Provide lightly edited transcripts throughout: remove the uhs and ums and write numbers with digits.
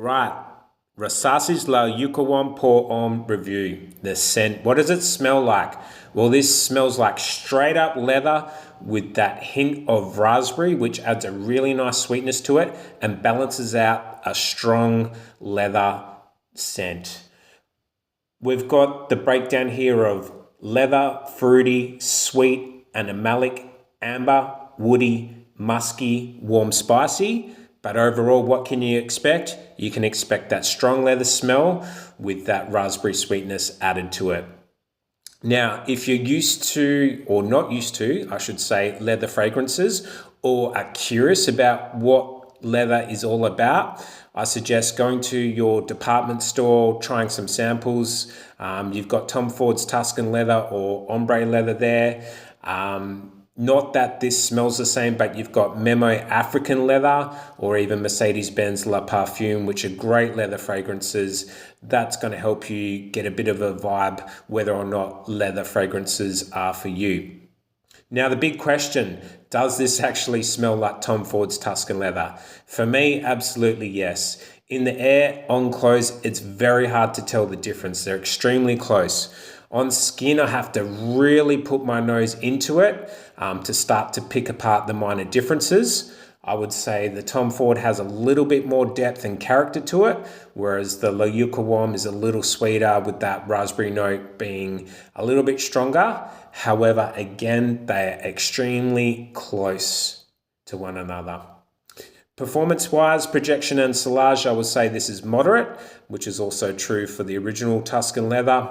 Right. Rasasi La Yuqawam pour Homme review. The scent. What does it smell like? Well, this smells like straight up leather with that hint of raspberry, which adds a really nice sweetness to it and balances out a strong leather scent. We've got the breakdown here of leather, fruity, sweet, animalic, amber, woody, musky, warm, spicy. But overall, what can you expect? You can expect that strong leather smell with that raspberry sweetness added to it. Now, if you're used to, or not used to, I should say, leather fragrances, or are curious about what leather is all about, I suggest going to your department store, trying some samples. You've got Tom Ford's Tuscan leather or ombre leather there. Not that this smells the same, but you've got Memo African leather or even Mercedes-Benz La Parfume, which are great leather fragrances. That's going to help you get a bit of a vibe whether or not leather fragrances are for you. Now, the big question, does this actually smell like Tom Ford's Tuscan leather? For me, absolutely yes. In the air, on clothes, it's very hard to tell the difference. They're extremely close. On skin, I have to really put my nose into it to start to pick apart the minor differences. I would say the Tom Ford has a little bit more depth and character to it, whereas the La Yuqawam is a little sweeter with that raspberry note being a little bit stronger. However, again, they are extremely close to one another. Performance-wise, projection and sillage, I would say this is moderate, which is also true for the original Tuscan leather.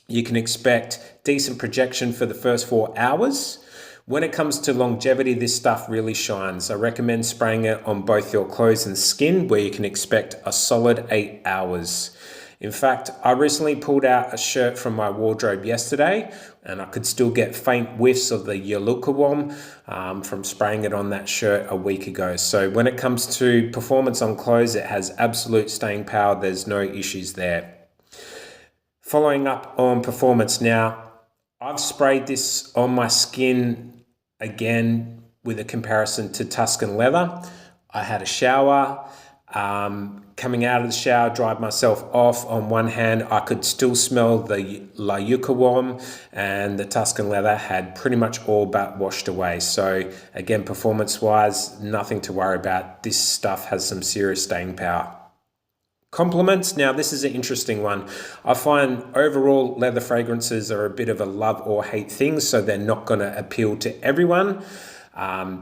You can expect decent projection for the first 4 hours. When it comes to longevity, this stuff really shines. I recommend spraying it on both your clothes and skin, where you can expect a solid 8 hours. In fact, I recently pulled out a shirt from my wardrobe yesterday, and I could still get faint whiffs of the La Yuqawam from spraying it on that shirt a week ago. So when it comes to performance on clothes, it has absolute staying power. There's no issues there. Following up on performance now, I've sprayed this on my skin again with a comparison to Tuscan leather. I had a shower. Coming out of the shower, dried myself off. On one hand, I could still smell the La Yuqawam, and the Tuscan leather had pretty much all but washed away. So again, performance-wise, nothing to worry about. This stuff has some serious staying power. Compliments. Now, this is an interesting one. I find overall leather fragrances are a bit of a love or hate thing, so they're not going to appeal to everyone.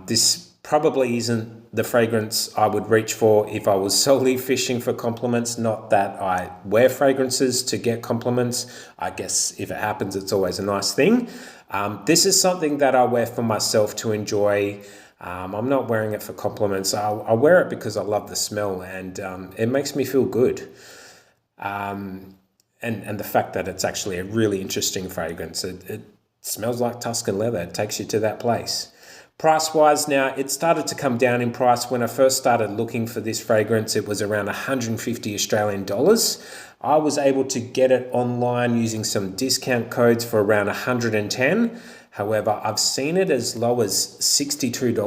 This probably isn't the fragrance I would reach for if I was solely fishing for compliments. Not that I wear fragrances to get compliments. I guess if it happens, it's always a nice thing. This is something that I wear for myself to enjoy. I'm not wearing it for compliments. I wear it because I love the smell, and it makes me feel good. And the fact that it's actually a really interesting fragrance. It smells like Tuscan leather. It takes you to that place. Price-wise now, it started to come down in price. When I first started looking for this fragrance, it was around 150 Australian dollars. I was able to get it online using some discount codes for around 110. However, I've seen it as low as $62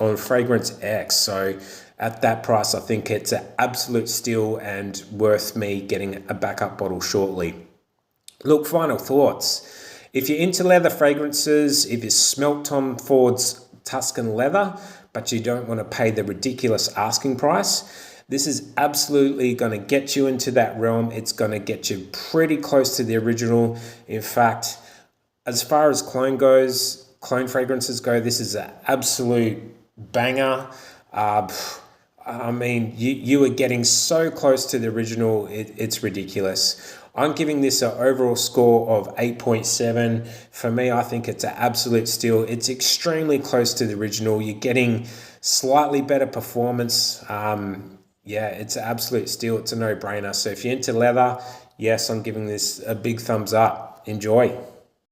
on Fragrance X. So at that price, I think it's an absolute steal and worth me getting a backup bottle shortly. Look, final thoughts. If you're into leather fragrances, if you smelt Tom Ford's Tuscan leather, but you don't want to pay the ridiculous asking price, this is absolutely going to get you into that realm. It's going to get you pretty close to the original. In fact, as far as clone fragrances go, this is an absolute banger. I mean, you are getting so close to the original, it's ridiculous. I'm giving this an overall score of 8.7. For me, I think it's an absolute steal. It's extremely close to the original. You're getting slightly better performance. Yeah, it's an absolute steal. It's a no-brainer. So if you're into leather, yes, I'm giving this a big thumbs up. Enjoy.